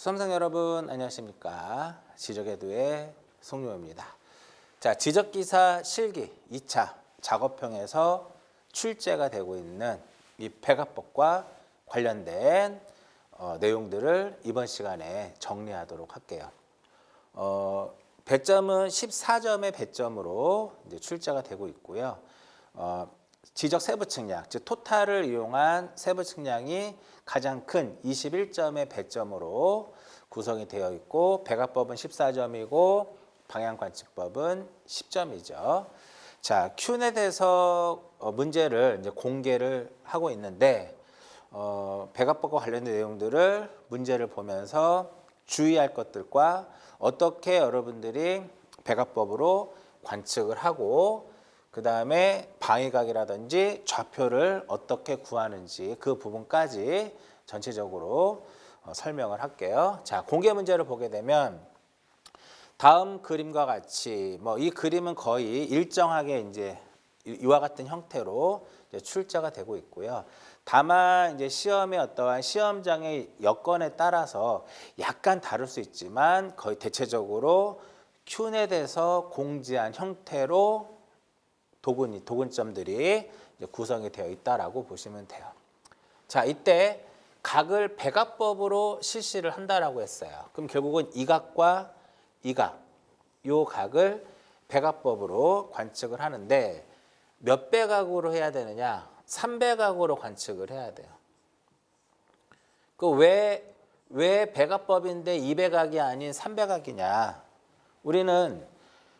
수험생 여러분 안녕하십니까. 지적에두의 송요입니다. 자, 지적기사 실기 2차 작업형에서 출제가 되고 있는 이 배가법과 관련된 내용들을 이번 시간에 정리하도록 할게요. 배점은 14점의 배점으로 이제 출제가 되고 있고요. 지적 세부 측량, 즉 토탈을 이용한 세부 측량이 가장 큰 21점의 배점으로 구성이 되어 있고, 배가법은 14점이고 방향관측법은 10점이죠. 자, Q넷에서 문제를 이제 공개를 하고 있는데, 배가법과 관련된 내용들을 문제를 보면서 주의할 것들과 어떻게 여러분들이 배가법으로 관측을 하고 그 다음에 방위각이라든지 좌표를 어떻게 구하는지 그 부분까지 전체적으로 설명을 할게요. 자, 공개 문제를 보게 되면 다음 그림과 같이 이 그림은 거의 일정하게 이제 이와 같은 형태로 이제 출제가 되고 있고요. 다만 이제 시험의 어떠한 시험장의 여건에 따라서 약간 다를 수 있지만 거의 대체적으로 Q넷에서 공지한 형태로 도근점들이 이제 구성이 되어 있다라고 보시면 돼요. 자, 이때 각을 배가법으로 실시를 한다라고 했어요. 그럼 결국은 이 각과 이 각, 요 각을 배가법으로 관측을 하는데 몇 배각으로 해야 되느냐? 3배각으로 관측을 해야 돼요. 그 왜 배가법인데 2배각이 아닌 3배각이냐? 우리는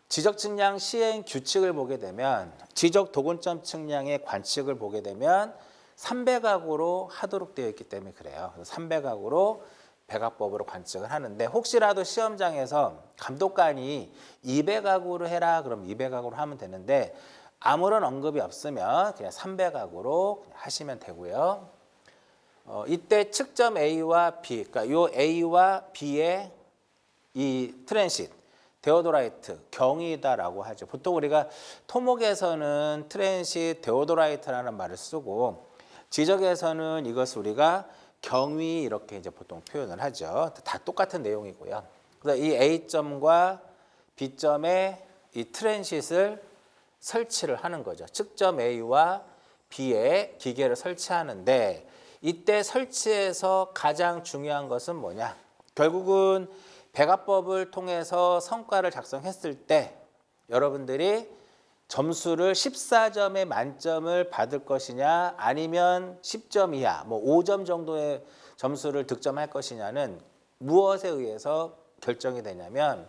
지적 측량 시행 규칙을 보게 되면 지적 도근점 측량의 관측을 보게 되면 3배각으로 하도록 되어 있기 때문에 그래요. 3배각으로 배가법으로 관측을 하는데 혹시라도 시험장에서 감독관이 2배각으로 해라 그럼 2배각으로 하면 되는데 아무런 언급이 없으면 그냥 3배각으로 하시면 되고요. 이때 측점 A와 B, 그러니까 요 A와 B의 이 트랜sit, 데오도라이트, 경위다라고 하죠. 보통 우리가 토목에서는 트랜sit, 데오도라이트라는 말을 쓰고 지적에서는 이것을 우리가 경위 이렇게 이제 보통 표현을 하죠. 다 똑같은 내용이고요. 그래서 이 A점과 B점에 이 트랜싯을 설치를 하는 거죠. 측점 A와 B에 기계를 설치하는데 이때 설치해서 가장 중요한 것은 뭐냐? 결국은 배가법을 통해서 성과를 작성했을 때 여러분들이 점수를 14점의 만점을 받을 것이냐 아니면 10점 이하 5점 정도의 점수를 득점할 것이냐는 무엇에 의해서 결정이 되냐면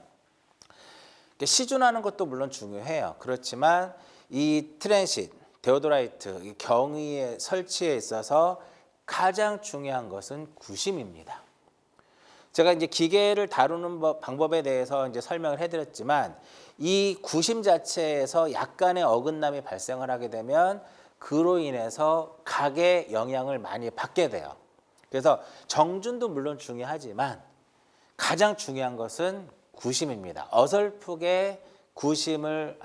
시준하는 것도 물론 중요해요. 그렇지만 이 트랜sit, 데오도라이트, 이 경위의 설치에 있어서 가장 중요한 것은 구심입니다. 제가 이제 기계를 다루는 방법에 대해서 이제 설명을 해드렸지만 이 구심 자체에서 약간의 어긋남이 발생을 하게 되면 그로 인해서 각에 영향을 많이 받게 돼요. 그래서 정준도 물론 중요하지만 가장 중요한 것은 구심입니다. 어설프게 구심을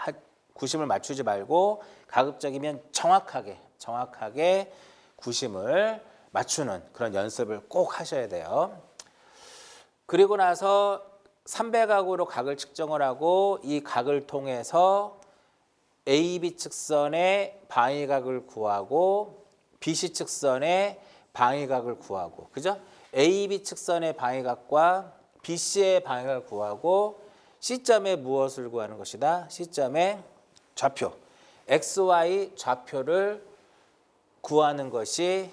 맞추지 말고 가급적이면 정확하게 구심을 맞추는 그런 연습을 꼭 하셔야 돼요. 그리고 나서 3배각으로 각을 측정을 하고 이 각을 통해서 AB 측선의 방위각을 구하고 BC 측선의 방위각을 구하고, 그죠? AB 측선의 방위각과 BC의 방위각을 구하고 C점에 무엇을 구하는 것이다? C점의 좌표, XY 좌표를 구하는 것이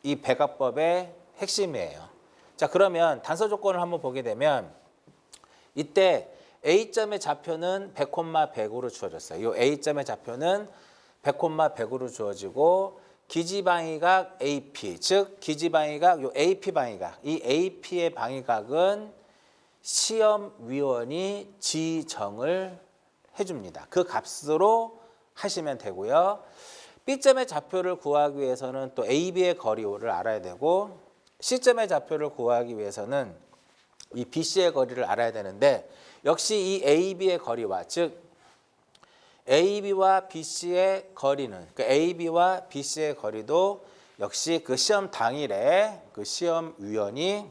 이 배가법의 핵심이에요. 자, 그러면 단서 조건을 한번 보게 되면 이때 A점의 좌표는 100,100으로 주어졌어요. 이 A점의 좌표는 100,100으로 주어지고 기지방위각 AP, 즉 기지방위각 요 AP 방위각, 이 AP의 방위각은 시험위원이 지정을 해줍니다. 그 값으로 하시면 되고요. B점의 좌표를 구하기 위해서는 또 AB의 거리를 알아야 되고 C점의 좌표를 구하기 위해서는 이 BC의 거리를 알아야 되는데 역시 이 AB의 거리와 즉 AB와 BC의 거리는 그러니까 AB와 BC의 거리도 역시 그 시험 당일에 그 시험위원이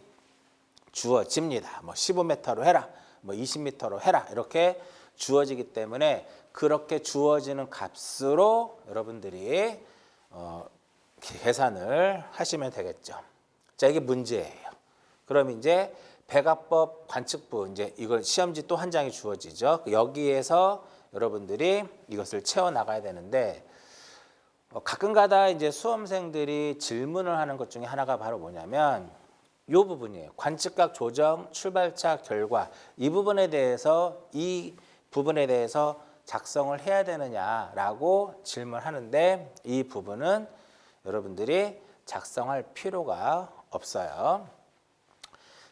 주어집니다. 뭐 15m로 해라, 뭐 20m로 해라 이렇게 주어지기 때문에 그렇게 주어지는 값으로 여러분들이 계산을 하시면 되겠죠. 자, 이게 문제예요. 그럼 이제 배가법 관측부 이제 이걸 시험지 또 한 장이 주어지죠. 여기에서 여러분들이 이것을 채워 나가야 되는데 가끔가다 이제 수험생들이 질문을 하는 것 중에 하나가 바로 뭐냐면 이 부분이에요. 관측각 조정 출발차 결과 이 부분에 대해서 작성을 해야 되느냐라고 질문하는데 이 부분은 여러분들이 작성할 필요가 없어요.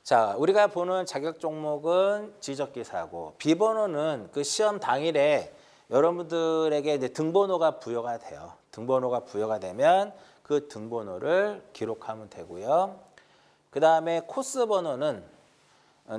자, 우리가 보는 자격 종목은 지적기사고 비번호는 그 시험 당일에 여러분들에게 이제 등번호가 부여가 돼요. 등번호가 부여가 되면 그 등번호를 기록하면 되고요. 그 다음에 코스 번호는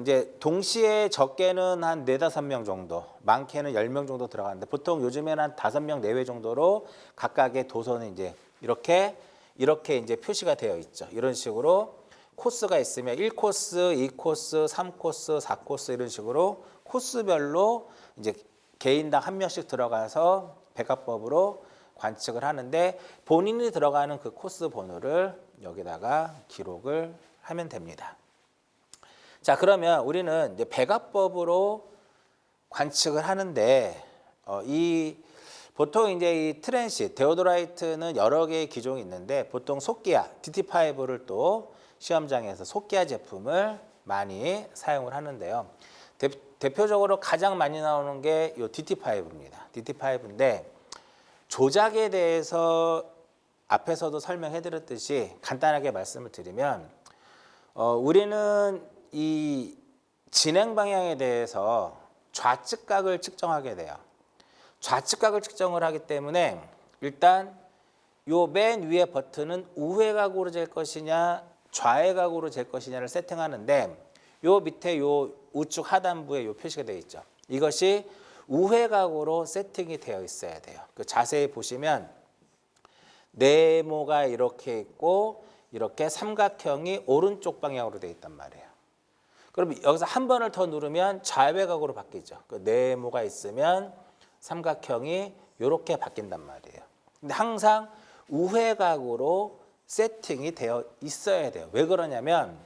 이제 동시에 적게는 한 4-5명 정도, 많게는 10명 정도 들어가는데 보통 요즘에는 한 5명 내외 정도로 각각의 도서는 이제 이렇게 이제 표시가 되어 있죠. 이런 식으로 코스가 있으면 1코스, 2코스, 3코스, 4코스 이런 식으로 코스별로 이제 개인당 한 명씩 들어가서 백합법으로 관측을 하는데 본인이 들어가는 그 코스 번호를 여기다가 기록을 하면 됩니다. 자, 그러면 우리는 이제 백합법으로 관측을 하는데 보통 이제 이 트랜시, 데오도라이트는 여러 개의 기종이 있는데 보통 속기아, DT5를 또 시험장에서 속기아 제품을 많이 사용을 하는데요. 대표적으로 가장 많이 나오는 게 이 DT5입니다. DT5인데 조작에 대해서 앞에서도 설명해 드렸듯이 간단하게 말씀을 드리면 우리는 이 진행 방향에 대해서 좌측각을 측정하게 돼요. 좌측각을 측정을 하기 때문에 일단 요 맨 위에 버튼은 우회각으로 잴 것이냐 좌회각으로 잴 것이냐를 세팅하는데 요 밑에 요 우측 하단부에 요 표시가 되어 있죠. 이것이 우회각으로 세팅이 되어 있어야 돼요. 그 자세히 보시면 네모가 이렇게 있고 이렇게 삼각형이 오른쪽 방향으로 되어 있단 말이에요. 그럼 여기서 한 번을 더 누르면 좌회각으로 바뀌죠. 그 네모가 있으면 삼각형이 이렇게 바뀐단 말이에요. 근데 항상 우회각으로 세팅이 되어 있어야 돼요. 왜 그러냐면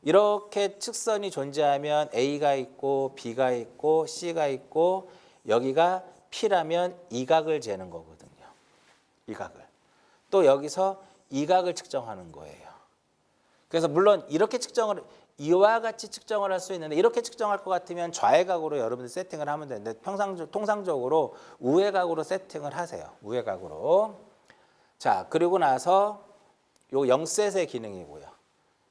이렇게 측선이 존재하면 A가 있고 B가 있고 C가 있고 여기가 P라면 이 각을 재는 거거든요. 이 각을. 또 여기서 이 각을 측정하는 거예요. 그래서 물론 이렇게 측정을 이와 같이 측정을 할 수 있는데 이렇게 측정할 것 같으면 좌회각으로 여러분들 세팅을 하면 되는데 통상적으로 우회각으로 세팅을 하세요. 우회각으로. 자, 그리고 나서 요 0셋의 기능이고요.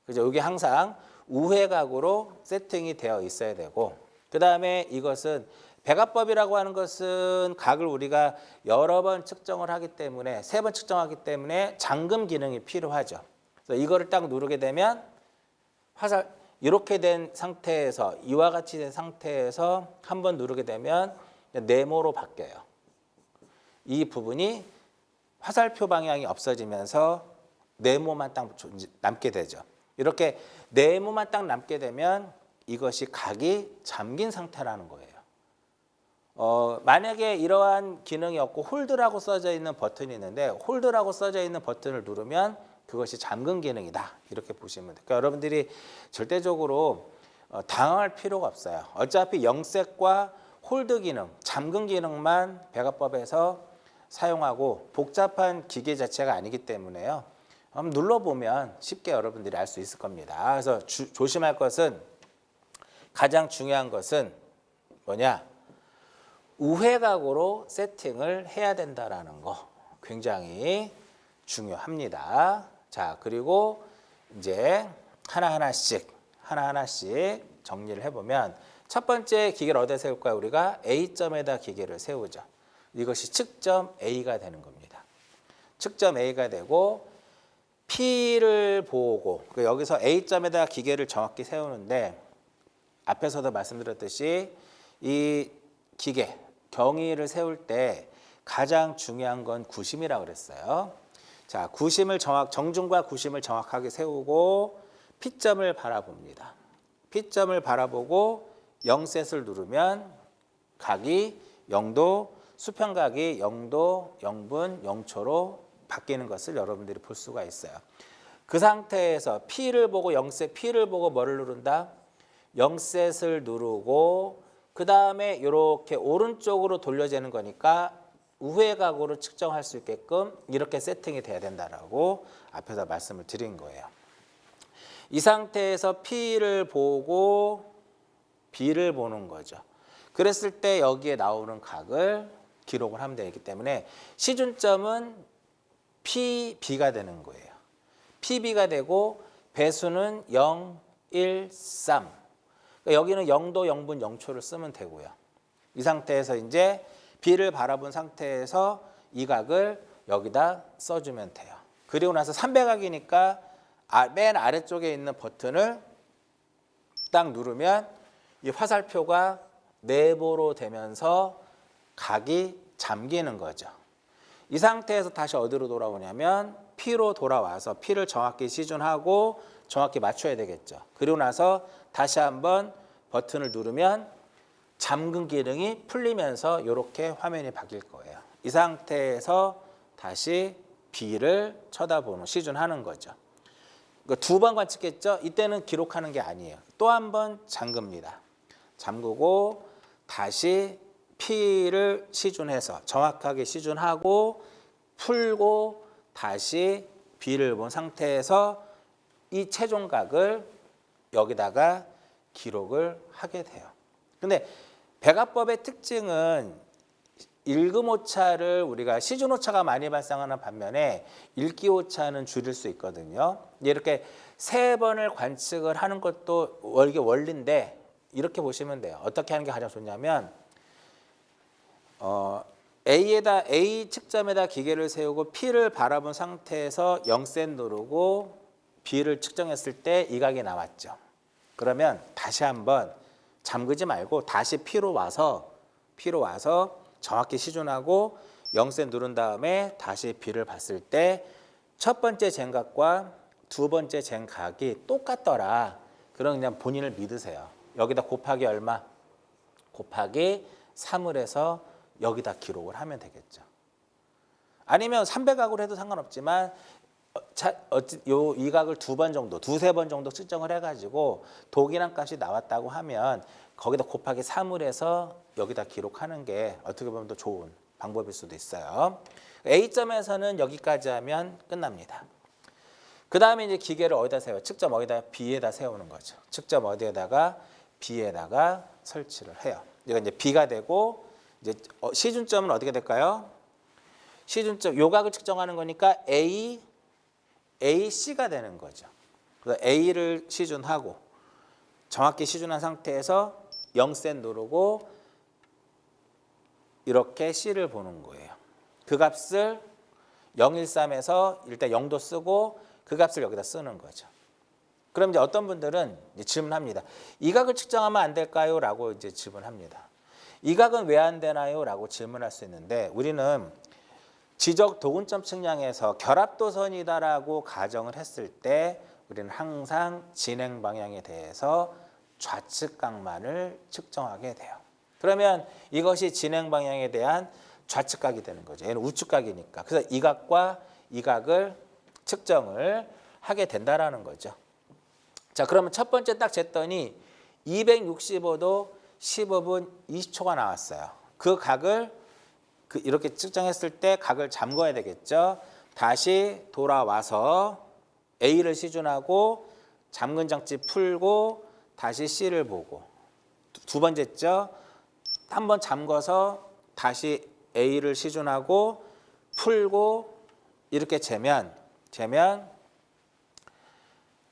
그죠? 이게 항상 우회각으로 세팅이 되어 있어야 되고 그다음에 이것은 백합법이라고 하는 것은 각을 우리가 여러 번 측정을 하기 때문에 3번 측정하기 때문에 잠금 기능이 필요하죠. 그래서 이거를 딱 누르게 되면 화살 이렇게 된 상태에서 이와 같이 된 상태에서 한번 누르게 되면 네모로 바뀌어요. 이 부분이 화살표 방향이 없어지면서 네모만 딱 남게 되죠. 이렇게 네모만 딱 남게 되면 이것이 각이 잠긴 상태라는 거예요. 만약에 이러한 기능이 없고 홀드라고 써져 있는 버튼이 있는데 홀드라고 써져 있는 버튼을 누르면 그것이 잠금 기능이다. 이렇게 보시면 돼요. 그러니까 여러분들이 절대적으로 당황할 필요가 없어요. 어차피 영색과 홀드 기능, 잠금 기능만 백합법에서 사용하고 복잡한 기계 자체가 아니기 때문에요. 한번 눌러보면 쉽게 여러분들이 알 수 있을 겁니다. 그래서 조심할 것은 가장 중요한 것은 뭐냐? 우회각으로 세팅을 해야 된다라는 거 굉장히 중요합니다. 자, 그리고 이제 하나하나씩 정리를 해보면 첫 번째 기계를 어디에 세울까요? 우리가 A점에다 기계를 세우죠. 이것이 측점 A가 되는 겁니다. 측점 A가 되고 P를 보고 여기서 A점에다 기계를 정확히 세우는데 앞에서도 말씀드렸듯이 이 기계, 경위를 세울 때 가장 중요한 건 구심이라고 그랬어요. 자, 구심을 정중과 구심을 정확하게 세우고 P점을 바라봅니다. P점을 바라보고 0셋을 누르면 각이 0도, 수평각이 0도, 0분, 0초로 바뀌는 것을 여러분들이 볼 수가 있어요. 그 상태에서 P를 보고 0셋, P를 보고 뭐를 누른다? 0셋을 누르고 그 다음에 이렇게 오른쪽으로 돌려지는 거니까 우회각으로 측정할 수 있게끔 이렇게 세팅이 돼야 된다라고 앞에서 말씀을 드린 거예요. 이 상태에서 P를 보고 B를 보는 거죠. 그랬을 때 여기에 나오는 각을 기록을 하면 되기 때문에 시준점은 PB가 되는 거예요. PB가 되고 배수는 0, 1, 3. 그러니까 여기는 0도, 0분, 0초를 쓰면 되고요. 이 상태에서 이제 B를 바라본 상태에서 이 각을 여기다 써주면 돼요. 그리고 나서 300각이니까 맨 아래쪽에 있는 버튼을 딱 누르면 이 화살표가 네모로 되면서 각이 잠기는 거죠. 이 상태에서 다시 어디로 돌아오냐면 P로 돌아와서 P를 정확히 시준하고 정확히 맞춰야 되겠죠. 그리고 나서 다시 한번 버튼을 누르면 잠금 기능이 풀리면서 이렇게 화면이 바뀔 거예요. 이 상태에서 다시 B를 쳐다보는, 시준하는 거죠. 두 번 관측했죠? 이때는 기록하는 게 아니에요. 또 한 번 잠급니다. 잠그고 다시 P를 시준해서 정확하게 시준하고 풀고 다시 B를 본 상태에서 이 최종각을 여기다가 기록을 하게 돼요. 근데 백화법의 특징은 일금오차를 우리가 시준오차가 많이 발생하는 반면에 일기오차는 줄일 수 있거든요. 이렇게 세 번을 관측을 하는 것도 이게 원리인데 이렇게 보시면 돼요. 어떻게 하는 게 가장 좋냐면 A 측점에다 기계를 세우고 P를 바라본 상태에서 0셋 누르고 B를 측정했을 때 이 각이 나왔죠. 그러면 다시 한번 잠그지 말고 다시 P로 와서 정확히 시준하고 0셋 누른 다음에 다시 B를 봤을 때 첫 번째 젠각과 두 번째 젠각이 똑같더라. 그럼 그냥 본인을 믿으세요. 여기다 곱하기 얼마? 곱하기 3을 해서 여기다 기록을 하면 되겠죠. 아니면 300각으로 해도 상관없지만 이 각을 두 번 정도, 두세 번 정도 측정을 해가지고 동일한 값이 나왔다고 하면 거기다 곱하기 3을 해서 여기다 기록하는 게 어떻게 보면 더 좋은 방법일 수도 있어요. A점에서는 여기까지 하면 끝납니다. 그 다음에 이제 기계를 어디다 세워요? 측점 어디다? B에다 세우는 거죠. 측점 어디에다가? B에다가 설치를 해요. 이건 이제 B가 되고 이제 시준점은 어디가 될까요? 시준점 요각을 측정하는 거니까 AC가 되는 거죠. 그래서 A를 시준하고 정확히 시준한 상태에서 0셋 누르고 이렇게 C를 보는 거예요. 그 값을 013에서 일단 0도 쓰고 그 값을 여기다 쓰는 거죠. 그럼 이제 어떤 분들은 이제 질문합니다. 이 각을 측정하면 안 될까요? 라고 이제 질문합니다. 이 각은 왜 안 되나요? 라고 질문할 수 있는데 우리는 지적 도근점 측량에서 결합도선이다라고 가정을 했을 때 우리는 항상 진행 방향에 대해서 좌측각만을 측정하게 돼요. 그러면 이것이 진행 방향에 대한 좌측각이 되는 거죠. 얘는 우측각이니까. 그래서 이 각과 이 각을 측정을 하게 된다라는 거죠. 자, 그러면 첫 번째 딱 쟀더니 265도 15분 20초가 나왔어요. 그 각을 이렇게 측정했을 때 각을 잠궈야 되겠죠. 다시 돌아와서 A를 시준하고 잠근 장치 풀고 다시 C를 보고 두 번째죠. 한번 잠궈서 다시 A를 시준하고 풀고 이렇게 재면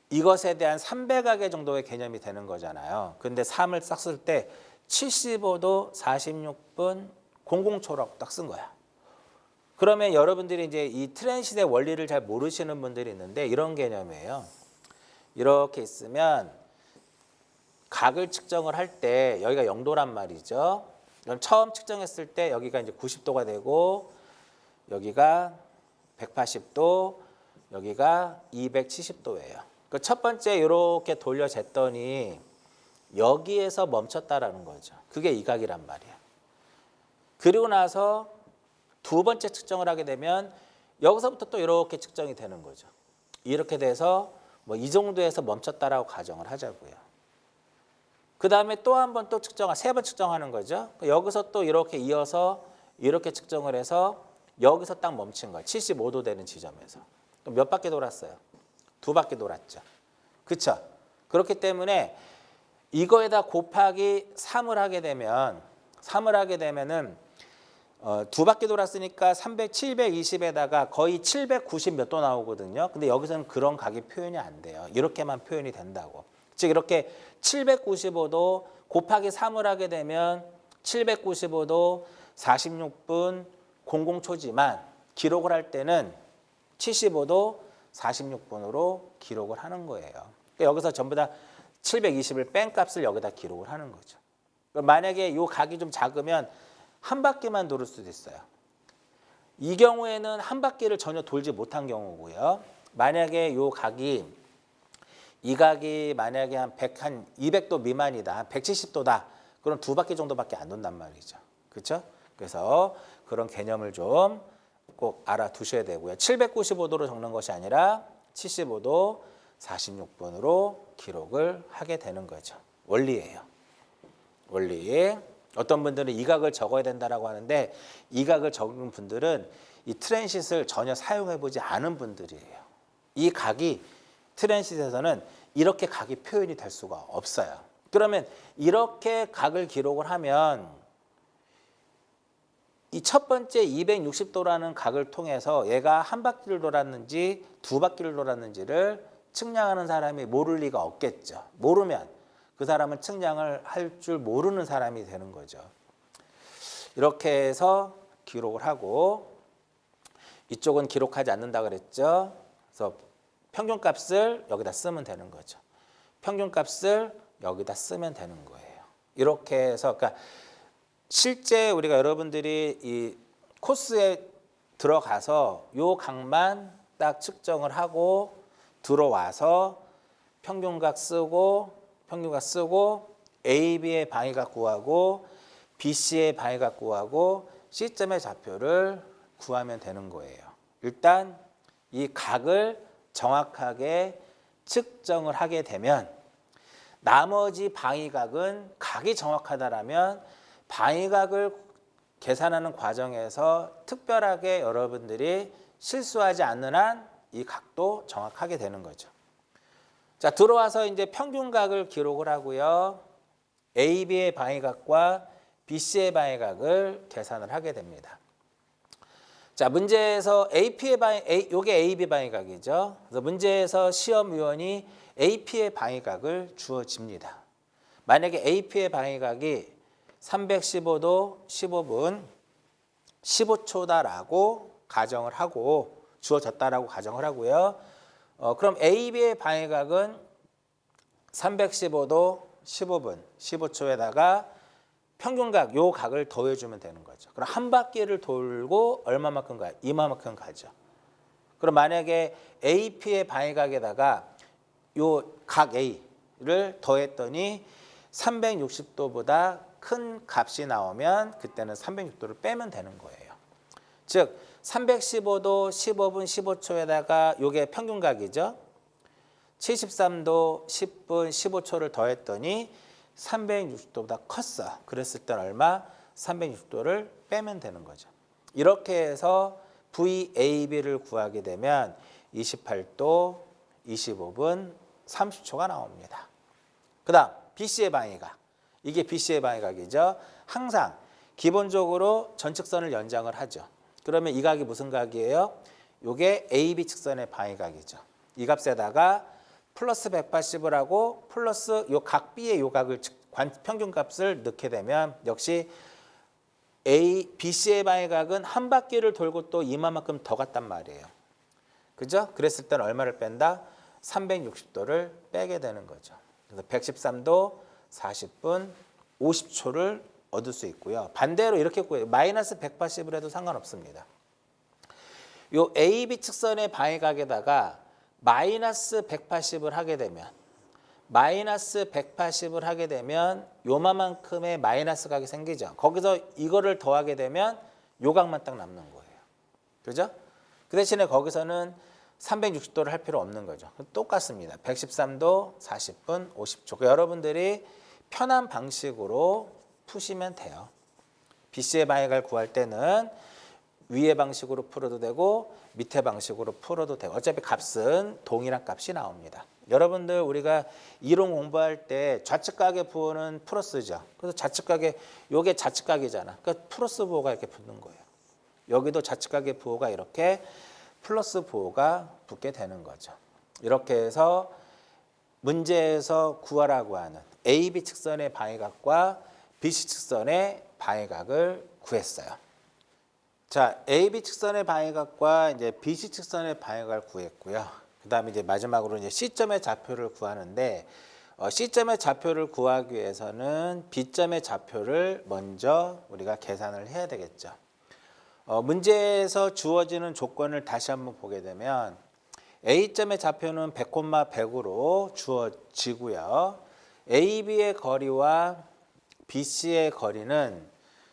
이것에 대한 300각의 정도의 개념이 되는 거잖아요. 근데 3을 싹 쓸 때 75도 46분 00초라고 딱 쓴 거야. 그러면 여러분들이 이제 이 트랜시트의 원리를 잘 모르시는 분들이 있는데 이런 개념이에요. 이렇게 있으면 각을 측정을 할 때 여기가 0도란 말이죠. 그럼 처음 측정했을 때 여기가 이제 90도가 되고 여기가 180도, 여기가 270도예요. 그 첫 번째 이렇게 돌려 쟀더니 여기에서 멈췄다라는 거죠. 그게 이 각이란 말이야. 그리고 나서 두 번째 측정을 하게 되면 여기서부터 또 이렇게 측정이 되는 거죠. 이렇게 돼서 뭐 이 정도에서 멈췄다라고 가정을 하자고요. 그 다음에 또 한 번 또 세 번 측정하는 거죠. 여기서 또 이렇게 이어서 이렇게 측정을 해서 여기서 딱 멈춘 거예요. 75도 되는 지점에서. 몇 바퀴 돌았어요? 2바퀴 돌았죠. 그렇죠? 그렇기 때문에 이거에다 곱하기 3을 하게 되면은 2바퀴 돌았으니까 720에다가 거의 790 몇 도 나오거든요. 근데 여기서는 그런 각이 표현이 안 돼요. 이렇게만 표현이 된다고. 즉 이렇게 795도 곱하기 3을 하게 되면 795도 46분 00초지만 기록을 할 때는 75도 46분으로 기록을 하는 거예요. 그러니까 여기서 전부 다 720을 뺀 값을 여기다 기록을 하는 거죠. 만약에 이 각이 좀 작으면 한 바퀴만 돌을 수도 있어요. 이 경우에는 한 바퀴를 전혀 돌지 못한 경우고요. 만약에 이 각이 만약에 한 200도 미만이다, 한 170도다. 그럼 2바퀴 정도밖에 안 돈단 말이죠. 그렇죠? 그래서 그런 개념을 좀 꼭 알아두셔야 되고요. 795도로 적는 것이 아니라 75도 46분으로 기록을 하게 되는 거죠. 원리예요. 원리. 어떤 분들은 이 각을 적어야 된다라고 하는데 이 각을 적은 분들은 이 트랜싯을 전혀 사용해 보지 않은 분들이에요. 이 각이 트랜싯에서는 이렇게 각이 표현이 될 수가 없어요. 그러면 이렇게 각을 기록을 하면 이 첫 번째 260도라는 각을 통해서 얘가 한 바퀴를 돌았는지 2바퀴를 돌았는지를 측량하는 사람이 모를 리가 없겠죠. 모르면 그 사람은 측량을 할 줄 모르는 사람이 되는 거죠. 이렇게 해서 기록을 하고 이쪽은 기록하지 않는다 그랬죠. 그래서 평균값을 여기다 쓰면 되는 거죠. 평균값을 여기다 쓰면 되는 거예요. 이렇게 해서 그러니까 실제 우리가 여러분들이 이 코스에 들어가서 요 각만 딱 측정을 하고 들어와서 평균각 쓰고 AB의 방위각 구하고 BC의 방위각 구하고 C점의 좌표를 구하면 되는 거예요. 일단 이 각을 정확하게 측정을 하게 되면 나머지 방위각은 각이 정확하다라면 방위각을 계산하는 과정에서 특별하게 여러분들이 실수하지 않는 한 이 각도 정확하게 되는 거죠. 자, 들어와서 이제 평균각을 기록을 하고요. AB의 방위각과 BC의 방위각을 계산을 하게 됩니다. 자, 문제에서 요게 AB 방위각이죠. 그래서 문제에서 시험위원이 AP의 방위각을 주어집니다. 만약에 AP의 방위각이 315도 15분 15초다라고 가정을 하고 주어졌다라고 가정을 하고요. 그럼 AB의 방위각은 315도 15분 15초에다가 평균각 요 각을 더해주면 되는 거죠. 그럼 한 바퀴를 돌고 얼마만큼 가요? 이만큼 가죠. 그럼 만약에 AP의 방위각에다가 요 각 A를 더했더니 360도보다 큰 값이 나오면 그때는 360도를 빼면 되는 거예요. 즉 315도 15분 15초에다가 요게 평균각이죠. 73도 10분 15초를 더했더니 360도보다 컸어. 그랬을 땐 얼마? 360도를 빼면 되는 거죠. 이렇게 해서 VAB를 구하게 되면 28도 25분 30초가 나옵니다. 그 다음 BC의 방위각. 이게 BC의 방위각이죠. 항상 기본적으로 전측선을 연장을 하죠. 그러면 이 각이 무슨 각이에요? 이게 AB 측선의 방위각이죠. 이 값에다가 플러스 180을 하고 플러스 요 각 B의 요 각을 평균값을 넣게 되면 역시 BC의 방위각은 한 바퀴를 돌고 또 이만큼 더 갔단 말이에요. 그죠? 그랬을 때는 얼마를 뺀다? 360도를 빼게 되는 거죠. 그래서 113도 40분 50초를 얻을 수 있고요. 반대로 이렇게 구해요. 마이너스 180을 해도 상관없습니다. 요 AB 측선의 방위각에다가 마이너스 180을 하게 되면 마이너스 180을 하게 되면 요만큼의 마이너스 각이 생기죠. 거기서 이거를 더하게 되면 요 각만 딱 남는 거예요. 그죠? 그 대신에 거기서는 360도를 할 필요 없는 거죠. 똑같습니다. 113도 40분 50초. 여러분들이 편한 방식으로 푸시면 돼요. BC의 방향을 구할 때는 위의 방식으로 풀어도 되고 밑에 방식으로 풀어도 되고 어차피 값은 동일한 값이 나옵니다. 여러분들 우리가 이론 공부할 때 좌측각의 부호는 플러스죠. 그래서 좌측각의 요게 좌측각이잖아. 그러니까 플러스 부호가 이렇게 붙는 거예요. 여기도 좌측각의 부호가 이렇게 플러스 부호가 붙게 되는 거죠. 이렇게 해서 문제에서 구하라고 하는 AB 측선의 방위각과 BC 측선의 방위각을 구했어요. 자, AB 측선의 방위각과 이제 BC 측선의 방위각을 구했고요. 그다음에 이제 마지막으로 이제 C점의 좌표를 구하는데 C점의 좌표를 구하기 위해서는 B점의 좌표를 먼저 우리가 계산을 해야 되겠죠. 문제에서 주어지는 조건을 다시 한번 보게 되면 A점의 좌표는 100,100으로 주어지고요. AB의 거리와 BC의 거리는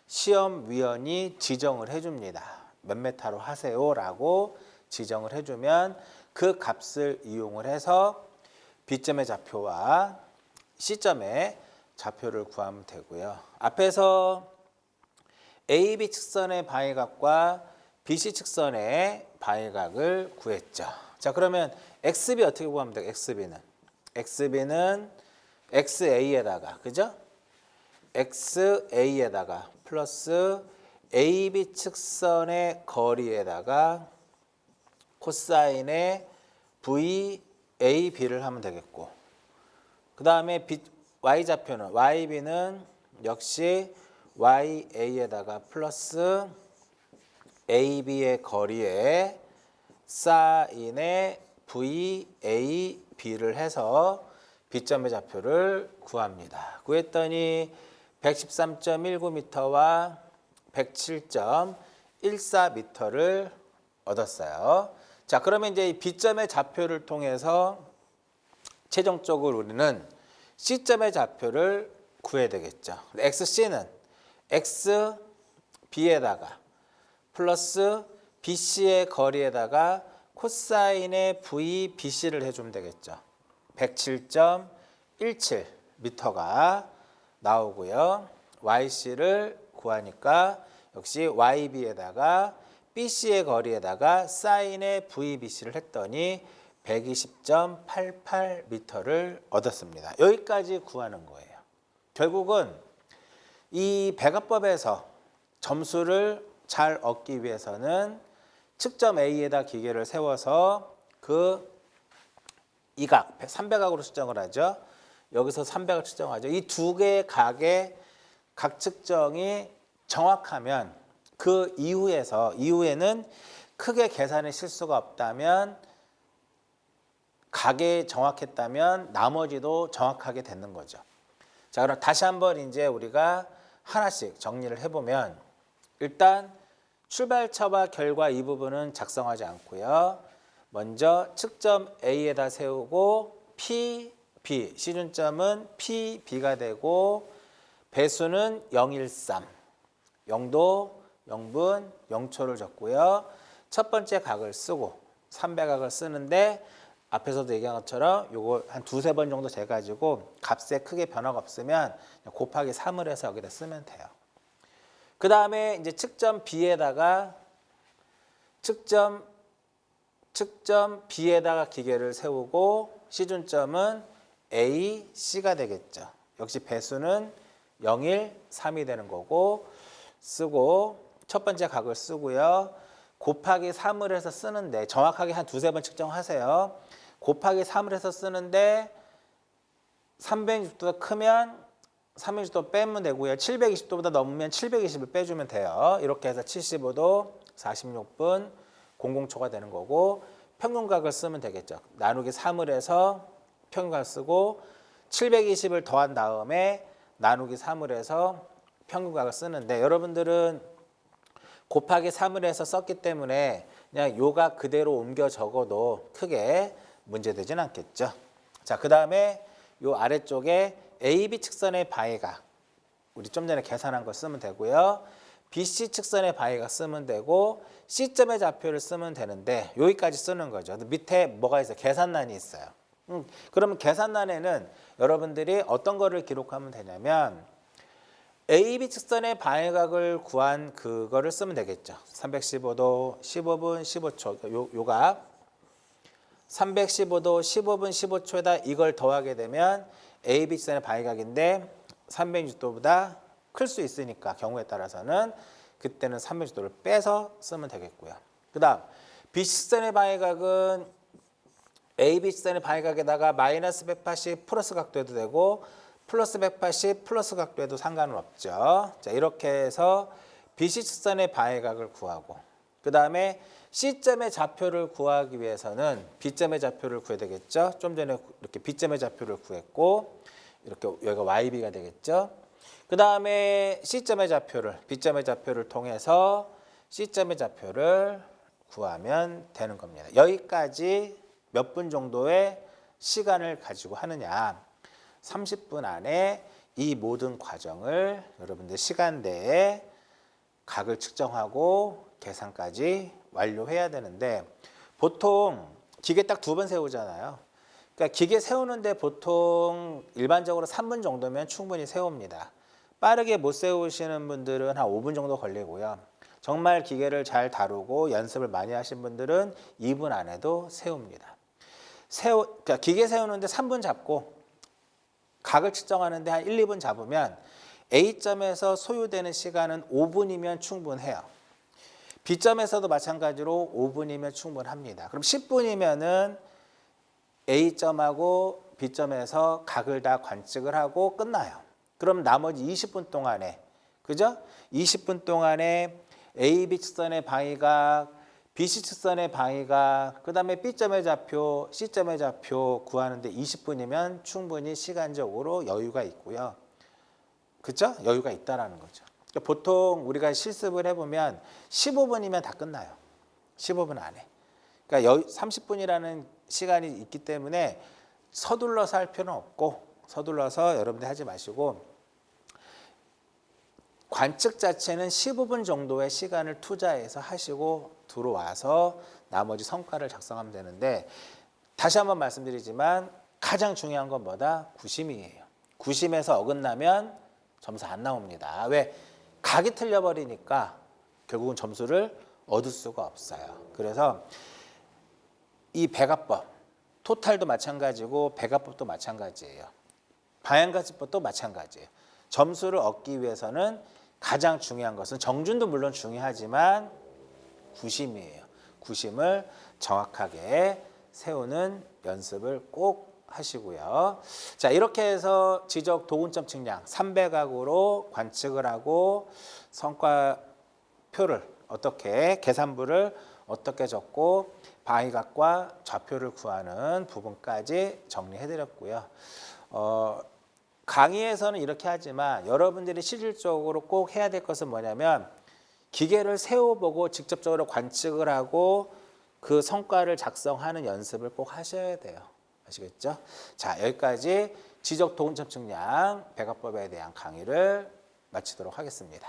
시험위원이 지정을 해줍니다. 몇 메타로 하세요라고 지정을 해주면 그 값을 이용을 해서 B점의 좌표와 C점의 좌표를 구하면 되고요. 앞에서 AB 측선의 방위각과 BC 측선의 방위각을 구했죠. 자, 그러면 XB 어떻게 구하면 돼요? XB는 XA에다가, 그죠? XA에다가 플러스 AB 측선의 거리에다가 코사인의 VAB를 하면 되겠고, 그 다음에 Y좌표는 YB는 역시 YA에다가 플러스 AB의 거리에 사인의 VAB를 해서 B점의 좌표를 구합니다. 구했더니 113.19m와 107.14m를 얻었어요. 자, 그러면 이제 이 B점의 좌표를 통해서 최종적으로 우리는 C점의 좌표를 구해야 되겠죠. XC는 XB에다가 플러스 BC의 거리에다가 코사인의 VBC를 해주면 되겠죠. 107.17m가 나오고요. YC를 구하니까 역시 YB에다가 BC의 거리에다가 사인의 VBC를 했더니 120.88m를 얻었습니다. 여기까지 구하는 거예요. 결국은 이 배가법에서 점수를 잘 얻기 위해서는 측점 A에다 기계를 세워서 그 이각 300각으로 측정을 하죠. 여기서 300을 측정하죠. 이 두 개의 각의 각 측정이 정확하면 그 이후에는 크게 계산에 실수가 없다면 각이 정확했다면 나머지도 정확하게 되는 거죠. 자, 그럼 다시 한번 이제 우리가 하나씩 정리를 해보면 일단 출발처와 결과 이 부분은 작성하지 않고요. 먼저 측점 A에다 세우고 PB, 시준점은 PB가 되고 배수는 013, 0도, 0분, 0초를 적고요. 첫 번째 각을 쓰고 300각을 쓰는데 앞에서도 얘기한 것처럼 요거 한 두세 번 정도 돼가지고 값에 크게 변화가 없으면 곱하기 3을 해서 여기다 쓰면 돼요. 그 다음에 이제 측점 B에다가 측점 B에다가 기계를 세우고 시준점은 A, C가 되겠죠. 역시 배수는 0, 1, 3이 되는 거고 쓰고 첫 번째 각을 쓰고요. 곱하기 3을 해서 쓰는데 정확하게 한 두세 번 측정하세요. 곱하기 3을 해서 쓰는데 360도가 크면 360도 빼면 되고요. 720도보다 넘으면 720을 빼주면 돼요. 이렇게 해서 75도, 46분, 00초가 되는 거고 평균각을 쓰면 되겠죠. 나누기 3을 해서 평균각을 쓰고 720을 더한 다음에 나누기 3을 해서 평균각을 쓰는데 여러분들은 곱하기 3을 해서 썼기 때문에 그냥 요각 그대로 옮겨 적어도 크게 문제되진 않겠죠. 자, 그 다음에 요 아래쪽에 AB 측선의 바위각 우리 좀 전에 계산한 거 쓰면 되고요. BC 측선의 바위각 쓰면 되고 C점의 좌표를 쓰면 되는데 여기까지 쓰는 거죠. 밑에 뭐가 있어요? 계산란이 있어요. 그러면 계산란에는 여러분들이 어떤 거를 기록하면 되냐면 AB 측선의 바위각을 구한 그거를 쓰면 되겠죠. 315도 15분 15초 요각 315도 15분 15초에다 이걸 더하게 되면 AB 측선의 바위각인데 360도보다 클 수 있으니까 경우에 따라서는 그때는 360도를 빼서 쓰면 되겠고요. 그 다음 BC선의 바위각은 AB선의 바위각에다가 마이너스 180 플러스 각도 해도 되고 플러스 180 플러스 각도 해도 상관은 없죠. 자, 이렇게 해서 BC선의 바위각을 구하고 그 다음에 C점의 좌표를 구하기 위해서는 B점의 좌표를 구해야 되겠죠. 좀 전에 이렇게 B점의 좌표를 구했고 이렇게 여기가 YB가 되겠죠. 그 다음에 C점의 좌표를 B점의 좌표를 통해서 C점의 좌표를 구하면 되는 겁니다. 여기까지 몇 분 정도의 시간을 가지고 하느냐. 30분 안에 이 모든 과정을 여러분들 시간대에 각을 측정하고 계산까지 완료해야 되는데 보통 기계 딱 2번 세우잖아요. 그러니까 기계 세우는데 보통 일반적으로 3분 정도면 충분히 세웁니다. 빠르게 못 세우시는 분들은 한 5분 정도 걸리고요. 정말 기계를 잘 다루고 연습을 많이 하신 분들은 2분 안에도 세웁니다. 그러니까 기계 세우는데 3분 잡고 각을 측정하는데 한 1, 2분 잡으면 A점에서 소요되는 시간은 5분이면 충분해요. B점에서도 마찬가지로 5분이면 충분합니다. 그럼 10분이면은 A점하고 B점에서 각을 다 관측을 하고 끝나요. 그럼 나머지 20분 동안에 그죠? 20분 동안에 AB 측선의 바위각, BC 측선의 바위각, 그 다음에 B점의 좌표, C점의 좌표 구하는데 20분이면 충분히 시간적으로 여유가 있고요. 그죠? 여유가 있다라는 거죠. 그러니까 보통 우리가 실습을 해보면 15분이면 다 끝나요. 15분 안에. 그러니까 30분이라는 시간이 있기 때문에 서둘러서 할 필요는 없고 서둘러서 여러분들 하지 마시고 관측 자체는 15분 정도의 시간을 투자해서 하시고 들어와서 나머지 성과를 작성하면 되는데 다시 한번 말씀드리지만 가장 중요한 건 뭐다? 구심이에요. 구심에서 어긋나면 점수 안 나옵니다. 왜? 각이 틀려버리니까 결국은 점수를 얻을 수가 없어요. 그래서 이 배가법, 토탈도 마찬가지고 배가법도 마찬가지예요. 방향가지법도 마찬가지예요. 점수를 얻기 위해서는 가장 중요한 것은 정준도 물론 중요하지만 구심이에요. 구심을 정확하게 세우는 연습을 꼭 하시고요. 자, 이렇게 해서 지적 도근점 측량 300각으로 관측을 하고 성과표를 어떻게 계산부를 어떻게 적고 바위각과 좌표를 구하는 부분까지 정리해드렸고요. 강의에서는 이렇게 하지만 여러분들이 실질적으로 꼭 해야 될 것은 뭐냐면 기계를 세워보고 직접적으로 관측을 하고 그 성과를 작성하는 연습을 꼭 하셔야 돼요. 아시겠죠? 자, 여기까지 지적 도근점 측량 배가법에 대한 강의를 마치도록 하겠습니다.